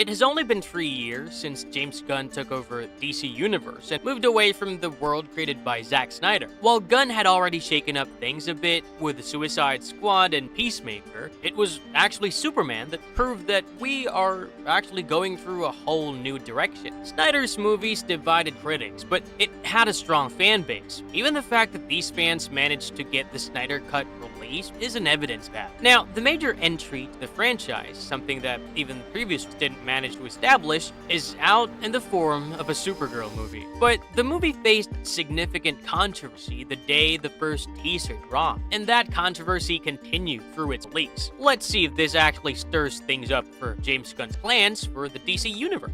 It has only been 3 years since James Gunn took over DC Universe and moved away from the world created by Zack Snyder. While Gunn had already shaken up things a bit with the Suicide Squad and Peacemaker, it was actually Superman that proved that we are actually going through a whole new direction. Snyder's movies divided critics, but it had a strong fan base. Even the fact that these fans managed to get the Snyder Cut released is an evidence of that. Now, the major entry to the franchise, something that even the previous didn't manage to establish, is out in the form of a Supergirl movie. But the movie faced significant controversy the day the first teaser dropped, and that controversy continued through its leaks. Let's see if this actually stirs things up for James Gunn's plans for the DC Universe.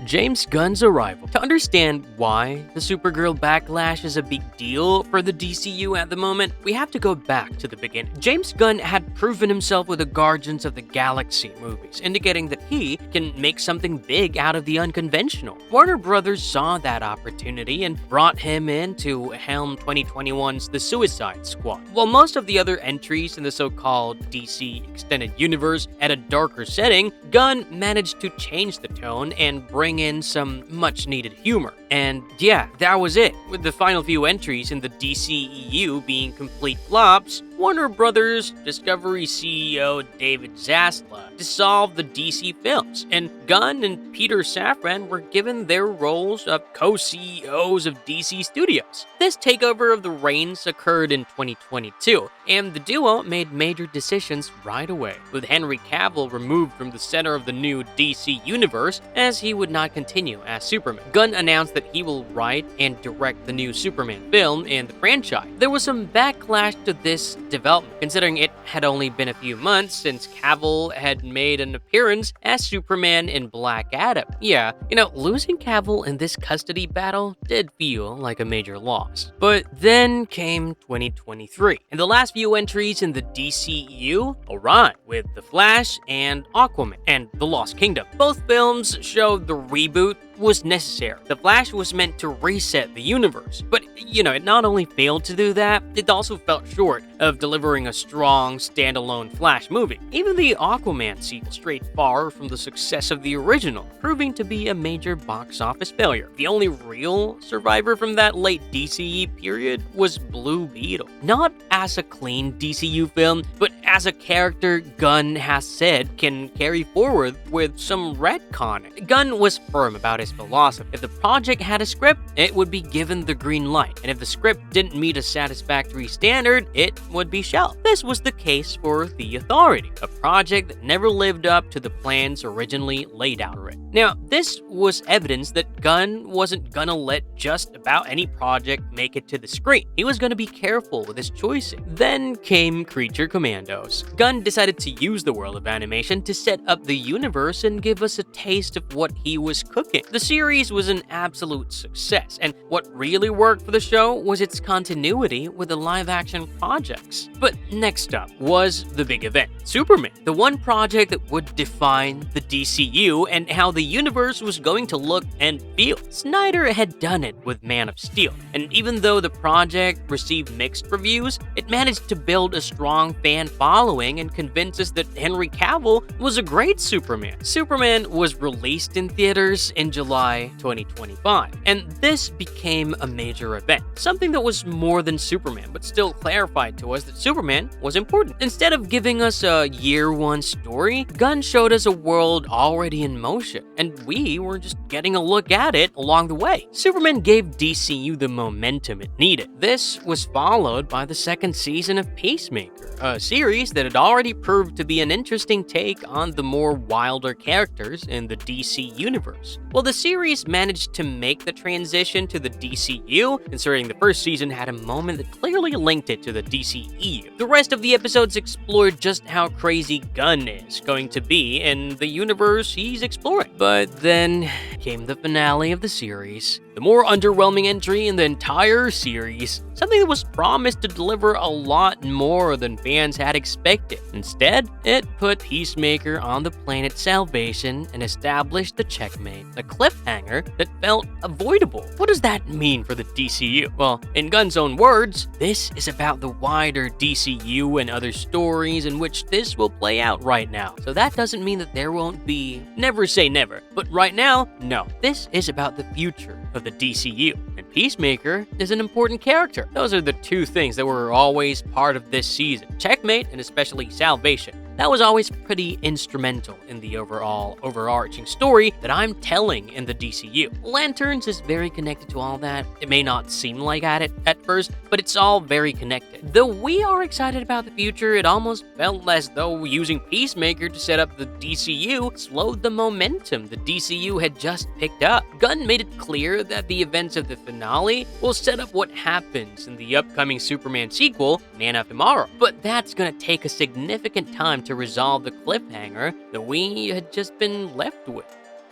James Gunn's arrival. To understand why the Supergirl backlash is a big deal for the DCU at the moment, we have to go back to the beginning. James Gunn had proven himself with the Guardians of the Galaxy movies, indicating that he can make something big out of the unconventional. Warner Brothers saw that opportunity and brought him in to helm 2021's The Suicide Squad. While most of the other entries in the so-called DC Extended Universe had a darker setting, Gunn managed to change the tone and bring in some much-needed humor. And yeah, that was it. With the final few entries in the DCEU being complete flops, Warner Brothers Discovery CEO David Zaslav dissolved the DC films, and Gunn and Peter Safran were given their roles of co-CEOs of DC Studios. This takeover of the reins occurred in 2022, and the duo made major decisions right away, with Henry Cavill removed from the center of the new DC universe as he would not continue as Superman. Gunn announced that he will write and direct the new Superman film in the franchise. There was some backlash to this development, considering it had only been a few months since Cavill had made an appearance as Superman in Black Adam. Yeah, losing Cavill in this custody battle did feel like a major loss. But then came 2023, and the last few entries in the DCEU arrived with The Flash and Aquaman and The Lost Kingdom. Both films showed the reboot was necessary. The Flash was meant to reset the universe, but it not only failed to do that, it also fell short of delivering a strong standalone Flash movie. Even the Aquaman sequel strayed far from the success of the original, proving to be a major box office failure. The only real survivor from that late DCE period was Blue Beetle. Not as a clean DCU film, but as a character Gunn has said can carry forward with some retconning. Gunn was firm about his philosophy. If the project had a script, it would be given the green light, and if the script didn't meet a satisfactory standard, it would be shelved. This was the case for The Authority, a project that never lived up to the plans originally laid out for it. Now, this was evidence that Gunn wasn't gonna let just about any project make it to the screen. He was gonna be careful with his choices. Then came Creature Commandos. Gunn decided to use the world of animation to set up the universe and give us a taste of what he was cooking. The series was an absolute success, and what really worked for the show was its continuity with the live-action projects. But next up was the big event, Superman, the one project that would define the DCU and how the universe was going to look and feel. Snyder had done it with Man of Steel, and even though the project received mixed reviews, it managed to build a strong fan following and convince us that Henry Cavill was a great Superman. Superman was released in theaters in July 2025, and this became a major event, something that was more than Superman, but still clarified to us that Superman was important. Instead of giving us a year one story, Gunn showed us a world already in motion, and we were just getting a look at it along the way. Superman gave DCU the momentum it needed. This was followed by the second season of Peacemaker, a series that had already proved to be an interesting take on the more wilder characters in the DC universe. Well, the series managed to make the transition to the DCU, considering the first season had a moment that clearly linked it to the DCEU. The rest of the episodes explored just how crazy Gunn is going to be in the universe he's exploring. But then came the finale of the series, the more underwhelming entry in the entire series, something that was promised to deliver a lot more than fans had expected. Instead, it put Peacemaker on the planet Salvation and established the checkmate, a cliffhanger that felt avoidable. What does that mean for the DCU? Well, in Gunn's own words, this is about the wider DCU and other stories in which this will play out right now. So that doesn't mean that there won't be, never say never, but right now, no. This is about the future of the DCU, and Peacemaker is an important character. Those are the two things that were always part of this season: checkmate and especially salvation. That was always pretty instrumental in the overarching story that I'm telling in the DCU. Lanterns is very connected to all that. It may not seem like it at first, but it's all very connected. Though we are excited about the future, it almost felt as though using Peacemaker to set up the DCU slowed the momentum the DCU had just picked up. Gunn made it clear that the events of the finale will set up what happens in the upcoming Superman sequel, Man of Tomorrow. But that's gonna take a significant time to resolve the cliffhanger that we had just been left with.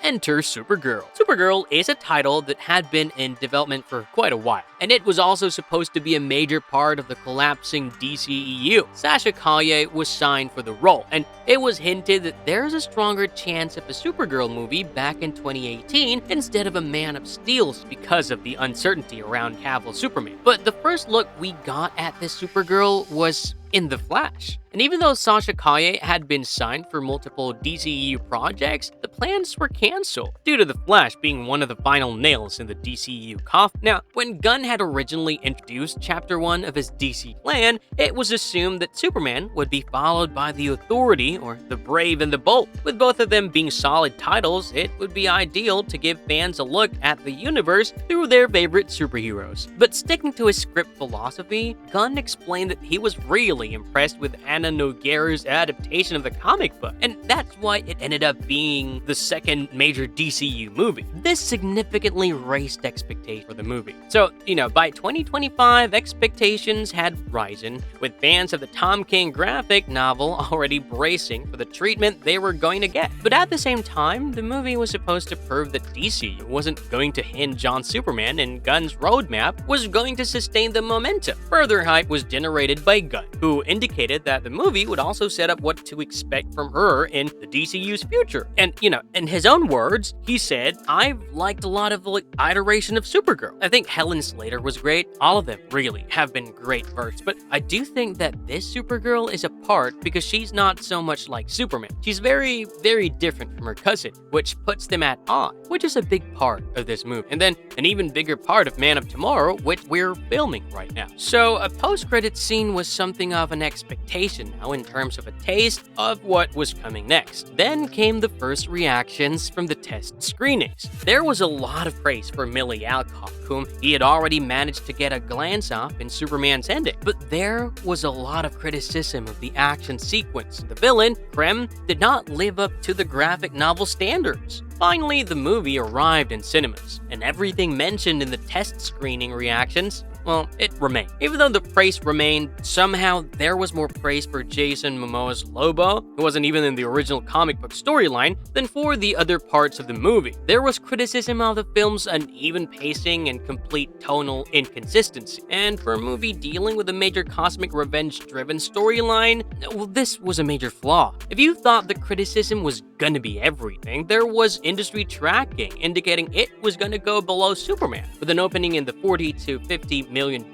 Enter Supergirl. Supergirl is a title that had been in development for quite a while, and it was also supposed to be a major part of the collapsing DCEU. Sasha Calle was signed for the role, and it was hinted that there's a stronger chance of a Supergirl movie back in 2018 instead of a Man of Steel because of the uncertainty around Cavill's Superman. But the first look we got at this Supergirl was in The Flash. And even though Sasha Calle had been signed for multiple DCEU projects, the plans were cancelled due to The Flash being one of the final nails in the DCEU coffin. Now, when Gunn had originally introduced Chapter 1 of his DC plan, it was assumed that Superman would be followed by The Authority or The Brave and the Bold. With both of them being solid titles, it would be ideal to give fans a look at the universe through their favorite superheroes. But sticking to his script philosophy, Gunn explained that he was really impressed with Anna Nogueira's adaptation of the comic book, and that's why it ended up being the second major DCU movie. This significantly raised expectations for the movie. So, by 2025, expectations had risen, with fans of the Tom King graphic novel already bracing for the treatment they were going to get. But at the same time, the movie was supposed to prove that DCU wasn't going to hinge on Superman, and Gunn's roadmap was going to sustain the momentum. Further hype was generated by Gunn, who indicated that the movie would also set up what to expect from her in the DCU's future. And, in his own words, he said, "I've liked a lot of the iteration of Supergirl. I think Helen Slater was great. All of them really have been great versions. But I do think that this Supergirl is apart because she's not so much like Superman. She's very, very different from her cousin, which puts them at odds, which is a big part of this movie. And then an even bigger part of Man of Tomorrow, which we're filming right now. So a post-credits scene was something of an expectation now in terms of a taste of what was coming next. Then came the first reactions from the test screenings. There was a lot of praise for Millie Alcock, whom he had already managed to get a glance off in Superman's ending. But there was a lot of criticism of the action sequence. The villain, Krem, did not live up to the graphic novel standards. Finally, the movie arrived in cinemas, and everything mentioned in the test screening reactions, well, it remained. Even though the praise remained, somehow there was more praise for Jason Momoa's Lobo, who wasn't even in the original comic book storyline, than for the other parts of the movie. There was criticism of the film's uneven pacing and complete tonal inconsistency. And for a movie dealing with a major cosmic revenge-driven storyline, well, this was a major flaw. If you thought the criticism was gonna be everything, there was industry tracking indicating it was gonna go below Superman, with an opening in the $40 to $50 million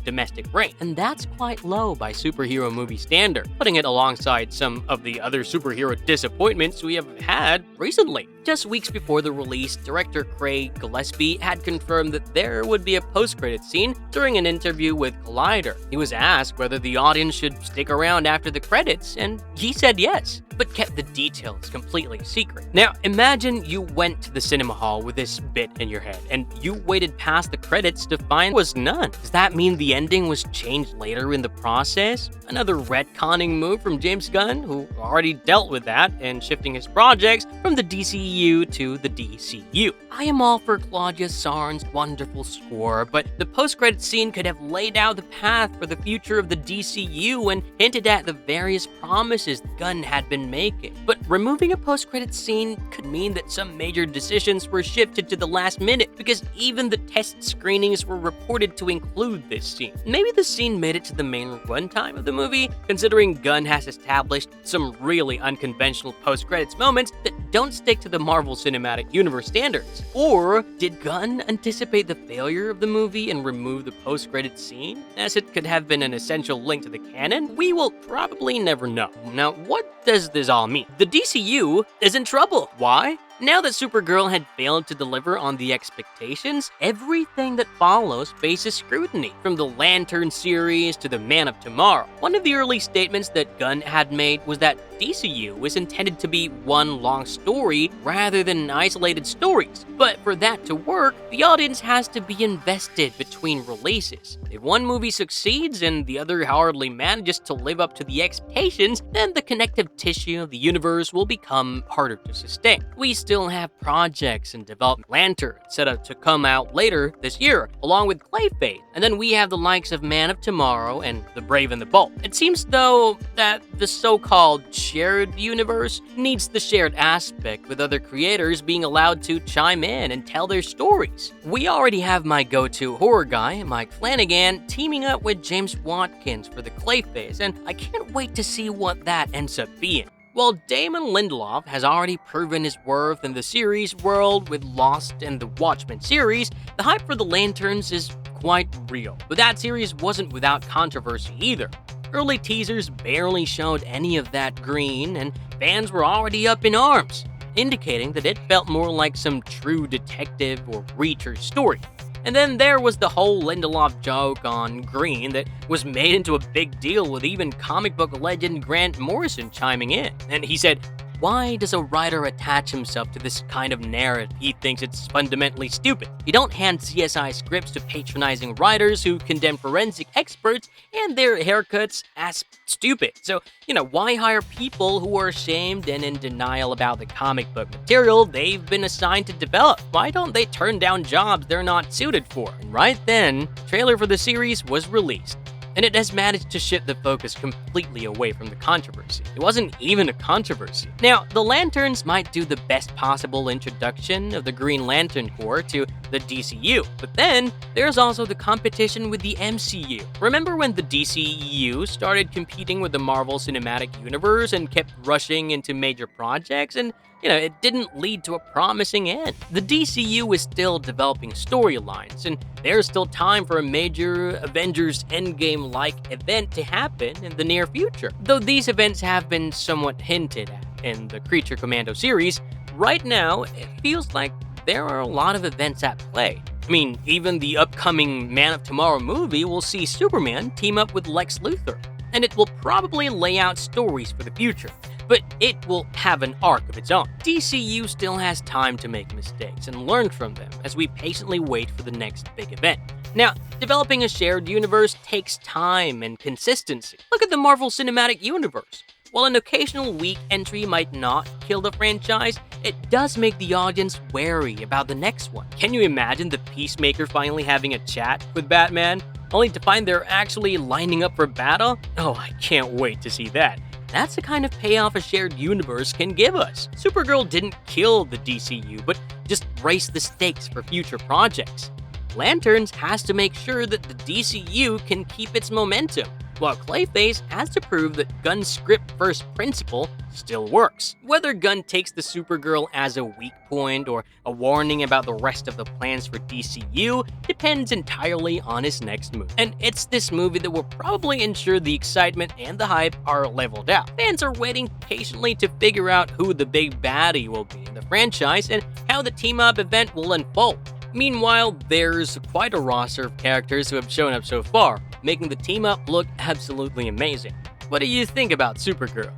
domestic range. And that's quite low by superhero movie standard, putting it alongside some of the other superhero disappointments we have had recently. Just weeks before the release, director Craig Gillespie had confirmed that there would be a post-credits scene during an interview with Collider. He was asked whether the audience should stick around after the credits, and he said yes, but kept the details completely secret. Now, imagine you went to the cinema hall with this bit in your head, and you waited past the credits to find was none. Does that mean the ending was changed later in the process? Another retconning move from James Gunn, who already dealt with that and shifting his projects from the DCEU to the DCU. I am all for Claudia Sarn's wonderful score, but the post-credits scene could have laid out the path for the future of the DCU and hinted at the various promises Gunn had been making. But removing a post-credits scene could mean that some major decisions were shifted to the last minute, because even the test screenings were reported to include this scene. Maybe the scene made it to the main runtime of the movie, considering Gunn has established some really unconventional post-credits moments that don't stick to the Marvel Cinematic Universe standards. Or did Gunn anticipate the failure of the movie and remove the post-credits scene, as it could have been an essential link to the canon? We will probably never know. Now, what does this all mean? The DCU is in trouble. Why? Now that Supergirl had failed to deliver on the expectations, everything that follows faces scrutiny, from the Lantern series to the Man of Tomorrow. One of the early statements that Gunn had made was that DCU was intended to be one long story rather than isolated stories. But for that to work, the audience has to be invested between releases. If one movie succeeds and the other hardly manages to live up to the expectations, then the connective tissue of the universe will become harder to sustain. We still have projects in development. Lantern set up to come out later this year, along with Clayface, and then we have the likes of Man of Tomorrow and The Brave and the Bold. It seems though that the so-called shared universe needs the shared aspect, with other creators being allowed to chime in and tell their stories. We already have my go-to horror guy, Mike Flanagan, teaming up with James Watkins for the Clayface, and I can't wait to see what that ends up being. While Damon Lindelof has already proven his worth in the series world with Lost and the Watchmen series, the hype for the Lanterns is quite real. But that series wasn't without controversy either. Early teasers barely showed any of that green, and fans were already up in arms, indicating that it felt more like some true detective or Reacher story. And then there was the whole Lindelof joke on green that was made into a big deal, with even comic book legend Grant Morrison chiming in. And he said, "Why does a writer attach himself to this kind of narrative? He thinks it's fundamentally stupid. You don't hand CSI scripts to patronizing writers who condemn forensic experts and their haircuts as stupid. So, why hire people who are ashamed and in denial about the comic book material they've been assigned to develop? Why don't they turn down jobs they're not suited for?" And right then, the trailer for the series was released, and it has managed to shift the focus completely away from the controversy. It wasn't even a controversy. Now, the Lanterns might do the best possible introduction of the Green Lantern Corps to the DCU, but then there's also the competition with the MCU. Remember when the DCEU started competing with the Marvel Cinematic Universe and kept rushing into major projects, and it didn't lead to a promising end. The DCU is still developing storylines, and there's still time for a major Avengers Endgame-like event to happen in the near future. Though these events have been somewhat hinted at in the Creature Commando series, right now it feels like there are a lot of events at play. I mean, even the upcoming Man of Tomorrow movie will see Superman team up with Lex Luthor, and it will probably lay out stories for the future, but it will have an arc of its own. DCU still has time to make mistakes and learn from them as we patiently wait for the next big event. Now, developing a shared universe takes time and consistency. Look at the Marvel Cinematic Universe. While an occasional weak entry might not kill the franchise, it does make the audience wary about the next one. Can you imagine the Peacemaker finally having a chat with Batman, only to find they're actually lining up for battle? Oh, I can't wait to see that. That's the kind of payoff a shared universe can give us. Supergirl didn't kill the DCU, but just raised the stakes for future projects. Lanterns has to make sure that the DCU can keep its momentum, while Clayface has to prove that Gunn's script first principle still works. Whether Gunn takes the Supergirl as a weak point or a warning about the rest of the plans for DCU depends entirely on his next move. And it's this movie that will probably ensure the excitement and the hype are leveled out. Fans are waiting patiently to figure out who the big baddie will be in the franchise and how the team-up event will unfold. Meanwhile, there's quite a roster of characters who have shown up so far, making the team-up look absolutely amazing. What do you think about Supergirl?